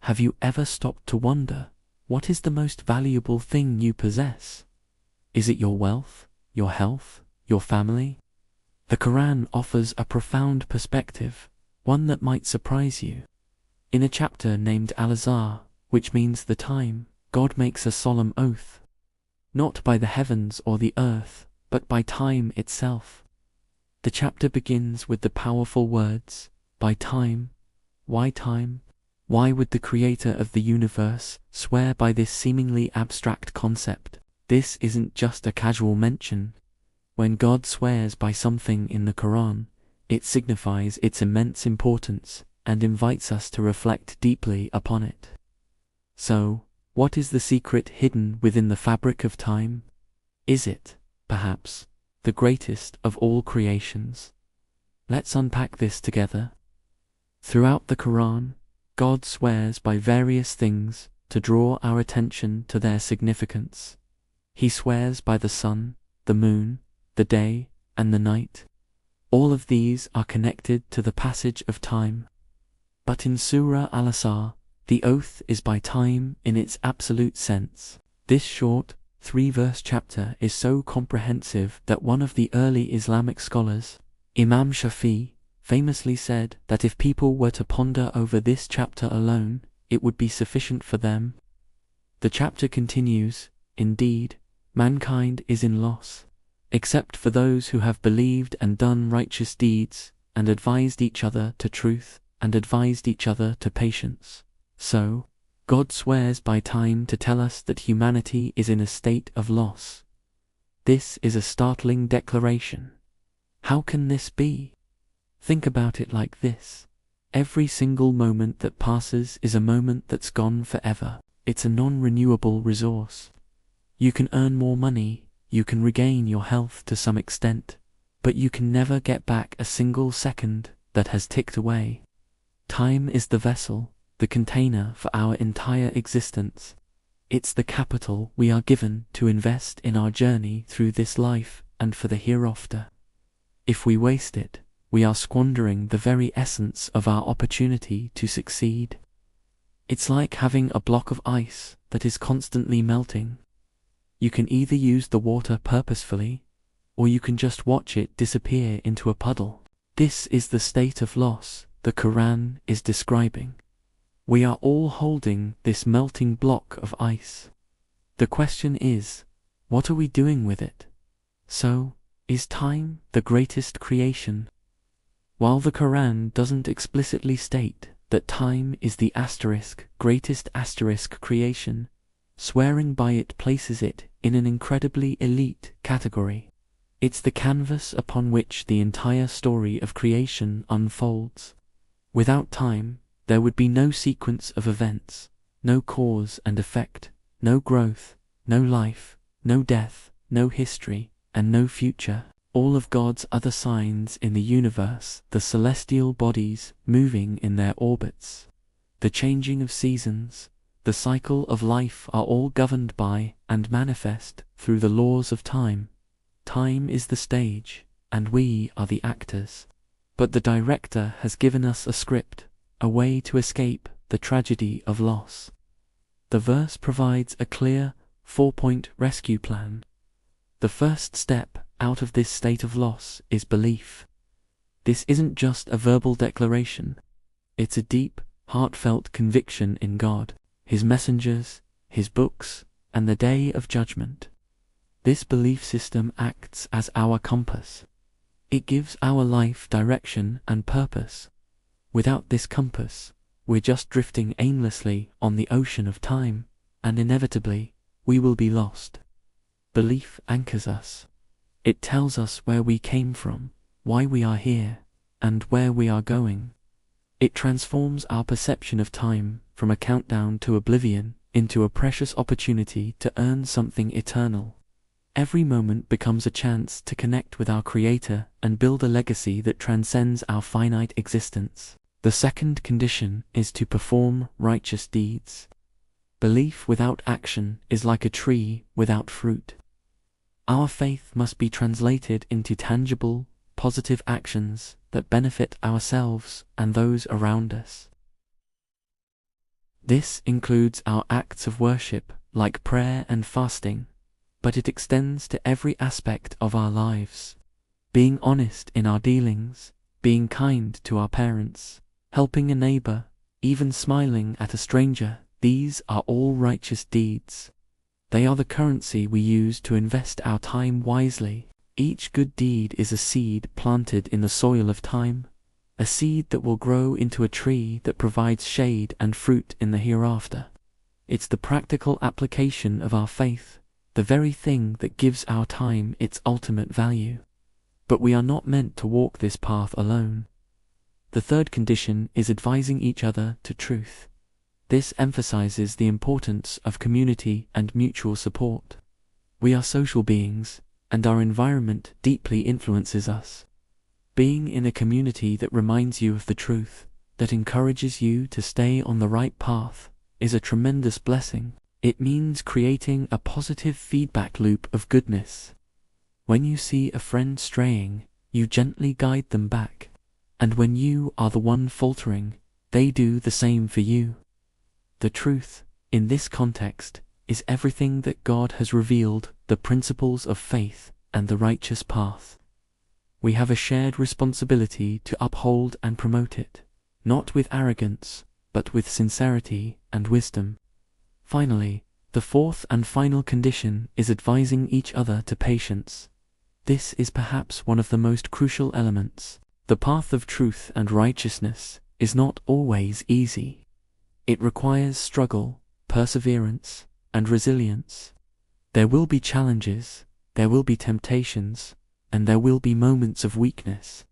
Have you ever stopped to wonder, what is the most valuable thing you possess? Is it your wealth, your health, your family? The Qur'an offers a profound perspective, one that might surprise you. In a chapter named Al-Asr, which means the time, God makes a solemn oath. Not by the heavens or the earth, but by time itself. The chapter begins with the powerful words, by time. Why time? Why would the creator of the universe swear by this seemingly abstract concept? This isn't just a casual mention. When God swears by something in the Qur'an, it signifies its immense importance and invites us to reflect deeply upon it. So, what is the secret hidden within the fabric of time? Is it, perhaps, the greatest of all creations? Let's unpack this together. Throughout the Qur'an, God swears by various things to draw our attention to their significance. He swears by the sun, the moon, the day, and the night. All of these are connected to the passage of time. But in Surah Al-Asr, the oath is by time in its absolute sense. This short, 3-verse chapter is so comprehensive that one of the early Islamic scholars, Imam Shafi, famously said that if people were to ponder over this chapter alone, it would be sufficient for them. The chapter continues, indeed, mankind is in loss, except for those who have believed and done righteous deeds, and advised each other to truth, and advised each other to patience. So, God swears by time to tell us that humanity is in a state of loss. This is a startling declaration. How can this be? Think about it like this. Every single moment that passes is a moment that's gone forever. It's a non-renewable resource. You can earn more money, you can regain your health to some extent, but you can never get back a single second that has ticked away. Time is the vessel, the container for our entire existence. It's the capital we are given to invest in our journey through this life and for the hereafter. If we waste it, we are squandering the very essence of our opportunity to succeed. It's like having a block of ice that is constantly melting. You can either use the water purposefully, or you can just watch it disappear into a puddle. This is the state of loss the Qur'an is describing. We are all holding this melting block of ice. The question is, what are we doing with it? So, is time the greatest creation? While the Qur'an doesn't explicitly state that time is the greatest creation, swearing by it places it in an incredibly elite category. It's the canvas upon which the entire story of creation unfolds. Without time, there would be no sequence of events, no cause and effect, no growth, no life, no death, no history, and no future. All of God's other signs in the universe, the celestial bodies moving in their orbits, the changing of seasons, the cycle of life are all governed by and manifest through the laws of time. Time is the stage, and we are the actors. But the director has given us a script, a way to escape the tragedy of loss. The verse provides a clear, 4-point rescue plan. The first step out of this state of loss is belief. This isn't just a verbal declaration. It's a deep, heartfelt conviction in God, His messengers, His books, and the day of judgment. This belief system acts as our compass. It gives our life direction and purpose. Without this compass, we're just drifting aimlessly on the ocean of time, and inevitably, we will be lost. Belief anchors us. It tells us where we came from, why we are here, and where we are going. It transforms our perception of time from a countdown to oblivion into a precious opportunity to earn something eternal. Every moment becomes a chance to connect with our Creator and build a legacy that transcends our finite existence. The second condition is to perform righteous deeds. Belief without action is like a tree without fruit. Our faith must be translated into tangible, positive actions that benefit ourselves and those around us. This includes our acts of worship, like prayer and fasting, but it extends to every aspect of our lives. Being honest in our dealings, being kind to our parents, helping a neighbor, even smiling at a stranger, these are all righteous deeds. They are the currency we use to invest our time wisely. Each good deed is a seed planted in the soil of time, a seed that will grow into a tree that provides shade and fruit in the hereafter. It's the practical application of our faith, the very thing that gives our time its ultimate value. But we are not meant to walk this path alone. The third condition is advising each other to truth. This emphasizes the importance of community and mutual support. We are social beings, and our environment deeply influences us. Being in a community that reminds you of the truth, that encourages you to stay on the right path, is a tremendous blessing. It means creating a positive feedback loop of goodness. When you see a friend straying, you gently guide them back, and when you are the one faltering, they do the same for you. The truth, in this context, is everything that God has revealed, the principles of faith and the righteous path. We have a shared responsibility to uphold and promote it, not with arrogance, but with sincerity and wisdom. Finally, the fourth and final condition is advising each other to patience. This is perhaps one of the most crucial elements. The path of truth and righteousness is not always easy. It requires struggle, perseverance, and resilience. There will be challenges, there will be temptations, and there will be moments of weakness.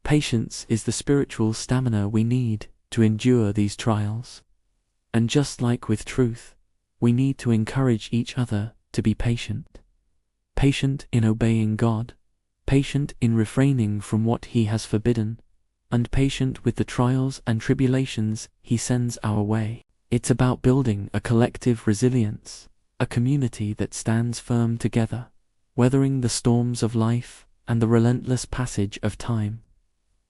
Patience is the spiritual stamina we need to endure these trials. And just like with truth, we need to encourage each other to be patient. Patient in obeying God, patient in refraining from what He has forbidden, and patient with the trials and tribulations He sends our way. It's about building a collective resilience, a community that stands firm together, weathering the storms of life and the relentless passage of time.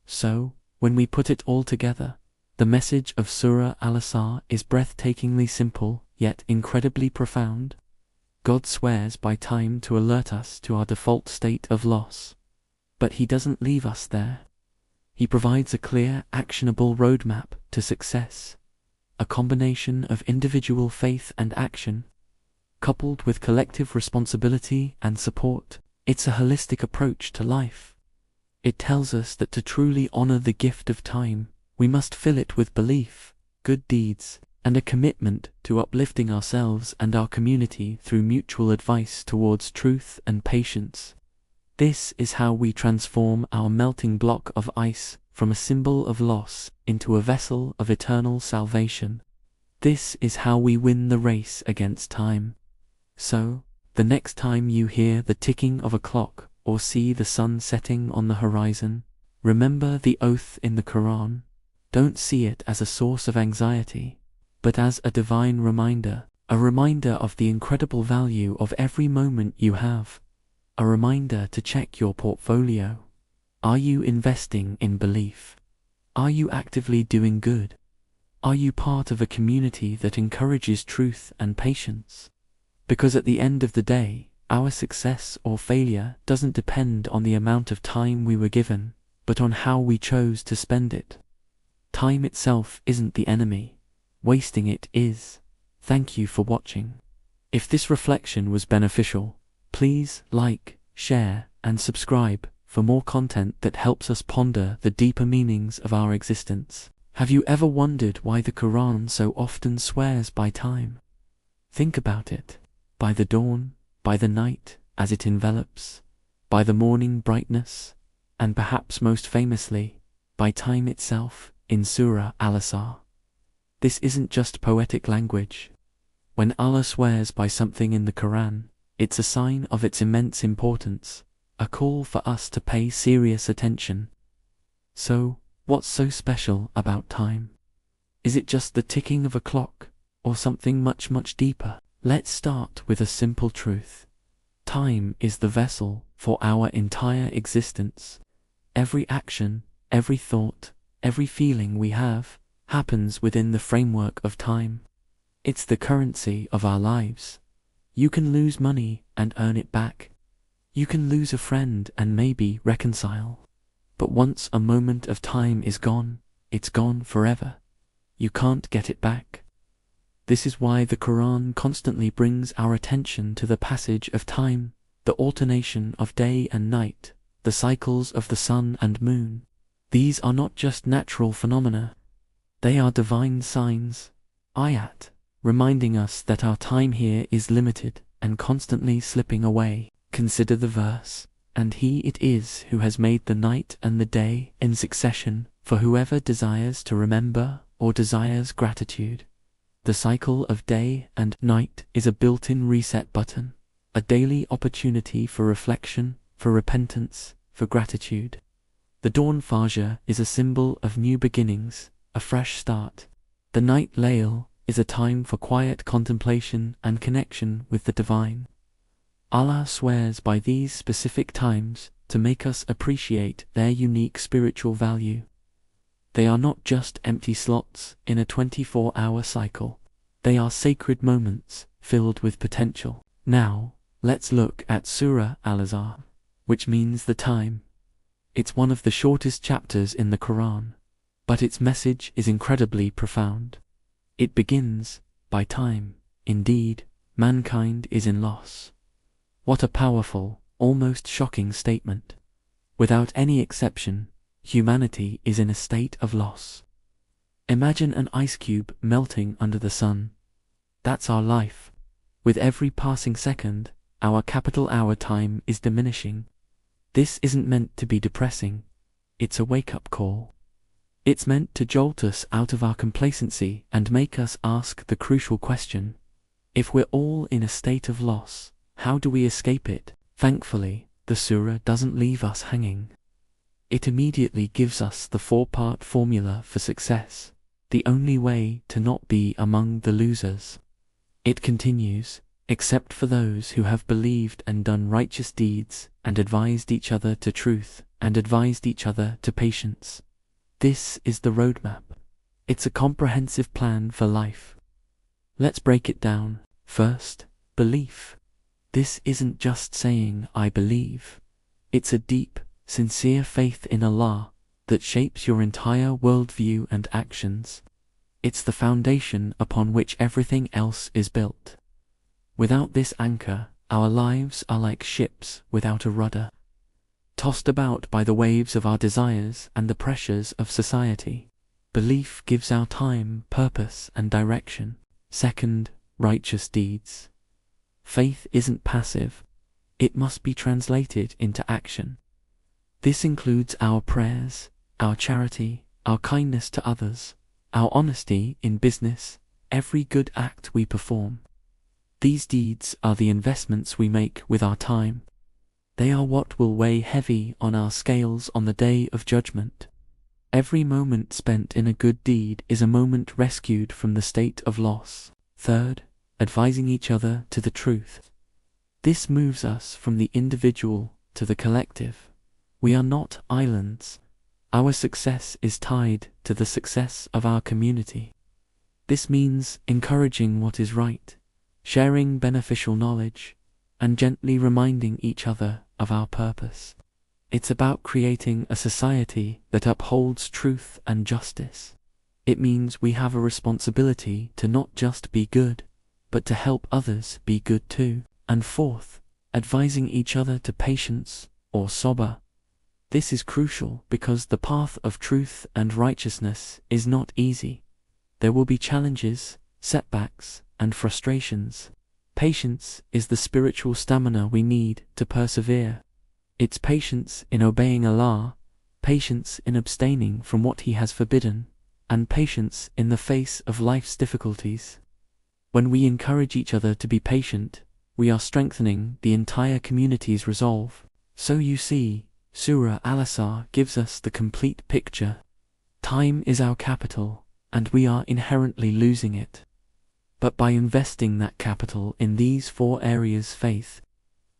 So, when we put it all together, the message of Surah Al-Asr is breathtakingly simple, yet incredibly profound. God swears by time to alert us to our default state of loss. But He doesn't leave us there. He provides a clear, actionable roadmap to success, a combination of individual faith and action, coupled with collective responsibility and support. It's a holistic approach to life. It tells us that to truly honor the gift of time, we must fill it with belief, good deeds, and a commitment to uplifting ourselves and our community through mutual advice towards truth and patience. This is how we transform our melting block of ice from a symbol of loss into a vessel of eternal salvation. This is how we win the race against time. So, the next time you hear the ticking of a clock or see the sun setting on the horizon, remember the oath in the Qur'an. Don't see it as a source of anxiety, but as a divine reminder, a reminder of the incredible value of every moment you have, a reminder to check your portfolio. Are you investing in belief? Are you actively doing good? Are you part of a community that encourages truth and patience? Because at the end of the day, our success or failure doesn't depend on the amount of time we were given, but on how we chose to spend it. Time itself isn't the enemy. Wasting it is. Thank you for watching. If this reflection was beneficial, please like, share, and subscribe for more content that helps us ponder the deeper meanings of our existence. Have you ever wondered why the Quran so often swears by time? Think about it. By the dawn, by the night as it envelops, by the morning brightness, and perhaps most famously, by time itself in Surah Al-Asr. This isn't just poetic language. When Allah swears by something in the Quran, it's a sign of its immense importance, a call for us to pay serious attention. So, what's so special about time? Is it just the ticking of a clock, or something much, much deeper? Let's start with a simple truth. Time is the vessel for our entire existence. Every action, every thought, every feeling we have, happens within the framework of time. It's the currency of our lives. You can lose money and earn it back. You can lose a friend and maybe reconcile. But once a moment of time is gone, it's gone forever. You can't get it back. This is why the Qur'an constantly brings our attention to the passage of time, the alternation of day and night, the cycles of the sun and moon. These are not just natural phenomena. They are divine signs, ayat, reminding us that our time here is limited and constantly slipping away. Consider the verse, "And he it is who has made the night and the day in succession for whoever desires to remember or desires gratitude." The cycle of day and night is a built-in reset button, a daily opportunity for reflection, for repentance, for gratitude. The dawn fajr is a symbol of new beginnings, a fresh start. The night layl is a time for quiet contemplation and connection with the divine. Allah swears by these specific times to make us appreciate their unique spiritual value. They are not just empty slots in a 24-hour cycle. They are sacred moments filled with potential. Now, let's look at Surah Al-Asr, which means the time. It's one of the shortest chapters in the Qur'an, but its message is incredibly profound. It begins by time. Indeed, mankind is in loss. What a powerful, almost shocking statement. Without any exception, humanity is in a state of loss. Imagine an ice cube melting under the sun. That's our life. With every passing second, our capital hour time is diminishing. This isn't meant to be depressing. It's a wake-up call. It's meant to jolt us out of our complacency and make us ask the crucial question: if we're all in a state of loss, how do we escape it? Thankfully, the surah doesn't leave us hanging. It immediately gives us the four-part formula for success, the only way to not be among the losers. It continues, "Except for those who have believed and done righteous deeds, and advised each other to truth, and advised each other to patience." This is the roadmap. It's a comprehensive plan for life. Let's break it down. First, belief. This isn't just saying "I believe." It's a deep, sincere faith in Allah that shapes your entire worldview and actions. It's the foundation upon which everything else is built. Without this anchor, our lives are like ships without a rudder, tossed about by the waves of our desires and the pressures of society. Belief gives our time purpose and direction. Second, righteous deeds. Faith isn't passive. It must be translated into action. This includes our prayers, our charity, our kindness to others, our honesty in business, every good act we perform. These deeds are the investments we make with our time. They are what will weigh heavy on our scales on the day of judgment. Every moment spent in a good deed is a moment rescued from the state of loss. Third, advising each other to the truth. This moves us from the individual to the collective. We are not islands. Our success is tied to the success of our community. This means encouraging what is right, sharing beneficial knowledge, and gently reminding each other of our purpose. It's about creating a society that upholds truth and justice. It means we have a responsibility to not just be good, but to help others be good too. And fourth, advising each other to patience or sabr. This is crucial because the path of truth and righteousness is not easy. There will be challenges, setbacks, and frustrations. Patience is the spiritual stamina we need to persevere. It's patience in obeying Allah, patience in abstaining from what He has forbidden, and patience in the face of life's difficulties. When we encourage each other to be patient, we are strengthening the entire community's resolve. So you see, Surah Al-Asr gives us the complete picture. Time is our capital, and we are inherently losing it. But by investing that capital in these four areas: faith,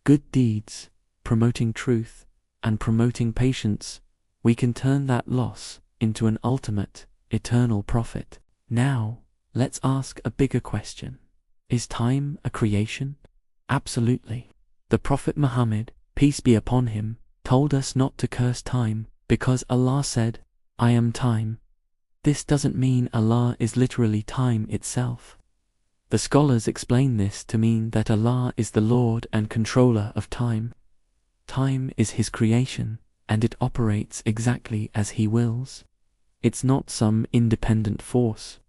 good deeds, promoting truth, and promoting patience, we can turn that loss into an ultimate, eternal profit. Now, let's ask a bigger question. Is time a creation? Absolutely. The Prophet Muhammad, peace be upon him, told us not to curse time, because Allah said, "I am time." This doesn't mean Allah is literally time itself. The scholars explain this to mean that Allah is the Lord and controller of time. Time is His creation, and it operates exactly as He wills. It's not some independent force.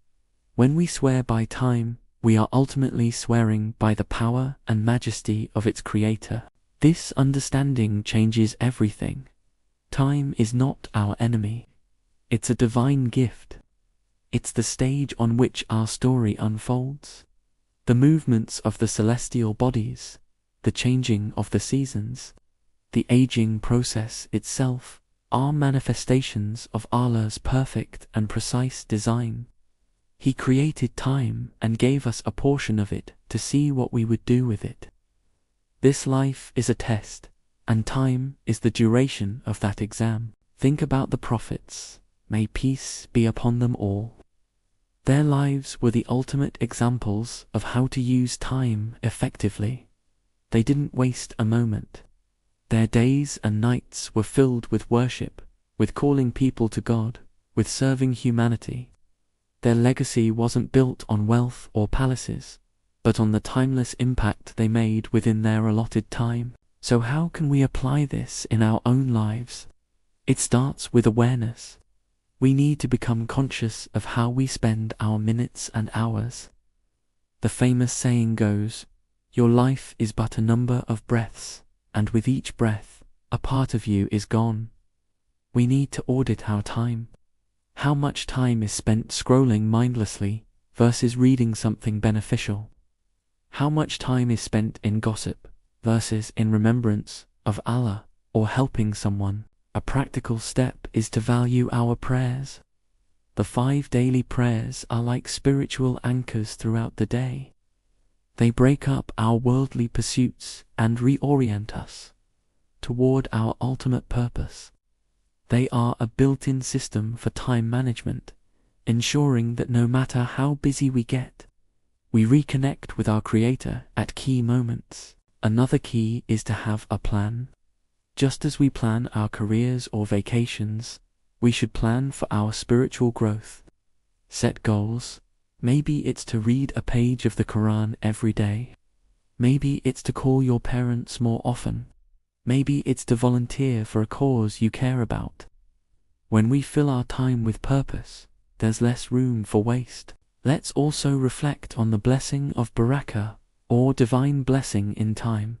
When we swear by time, we are ultimately swearing by the power and majesty of its creator. This understanding changes everything. Time is not our enemy. It's a divine gift. It's the stage on which our story unfolds. The movements of the celestial bodies, the changing of the seasons, the aging process itself, are manifestations of Allah's perfect and precise design. He created time and gave us a portion of it to see what we would do with it. This life is a test, and time is the duration of that exam. Think about the prophets, may peace be upon them all. Their lives were the ultimate examples of how to use time effectively. They didn't waste a moment. Their days and nights were filled with worship, with calling people to God, with serving humanity. Their legacy wasn't built on wealth or palaces, but on the timeless impact they made within their allotted time. So how can we apply this in our own lives? It starts with awareness. We need to become conscious of how we spend our minutes and hours. The famous saying goes, "Your life is but a number of breaths, and with each breath, a part of you is gone." We need to audit our time. How much time is spent scrolling mindlessly versus reading something beneficial? How much time is spent in gossip versus in remembrance of Allah or helping someone? A practical step is to value our prayers. The 5 daily prayers are like spiritual anchors throughout the day. They break up our worldly pursuits and reorient us toward our ultimate purpose. They are a built-in system for time management, ensuring that no matter how busy we get, we reconnect with our Creator at key moments. Another key is to have a plan. Just as we plan our careers or vacations, we should plan for our spiritual growth. Set goals. Maybe it's to read a page of the Qur'an every day. Maybe it's to call your parents more often. Maybe it's to volunteer for a cause you care about. When we fill our time with purpose, there's less room for waste. Let's also reflect on the blessing of barakah, or divine blessing in time.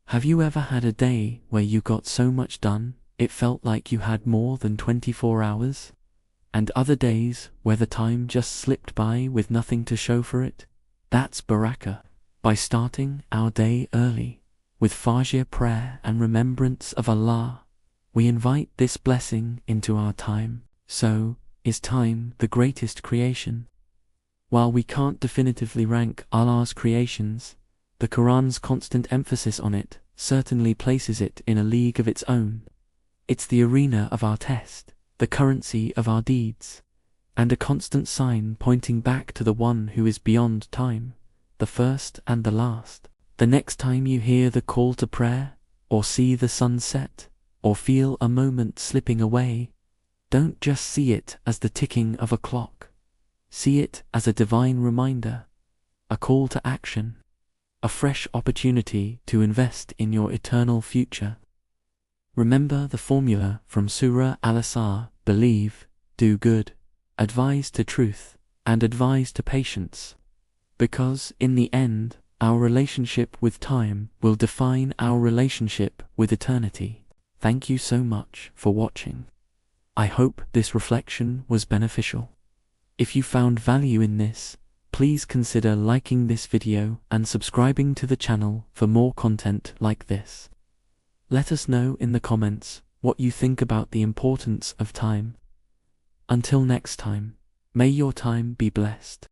Have you ever had a day where you got so much done, it felt like you had more than 24 hours? And other days where the time just slipped by with nothing to show for it? That's barakah. By starting our day early, with Fajr prayer and remembrance of Allah, we invite this blessing into our time. So, is time the greatest creation? While we can't definitively rank Allah's creations, the Qur'an's constant emphasis on it certainly places it in a league of its own. It's the arena of our test, the currency of our deeds, and a constant sign pointing back to the one who is beyond time, the first and the last. The next time you hear the call to prayer, or see the sun set, or feel a moment slipping away, don't just see it as the ticking of a clock. See it as a divine reminder, a call to action, a fresh opportunity to invest in your eternal future. Remember the formula from Surah Al-Asr: believe, do good, advise to truth, and advise to patience. Because, in the end, our relationship with time will define our relationship with eternity. Thank you so much for watching. I hope this reflection was beneficial. If you found value in this, please consider liking this video and subscribing to the channel for more content like this. Let us know in the comments what you think about the importance of time. Until next time, may your time be blessed.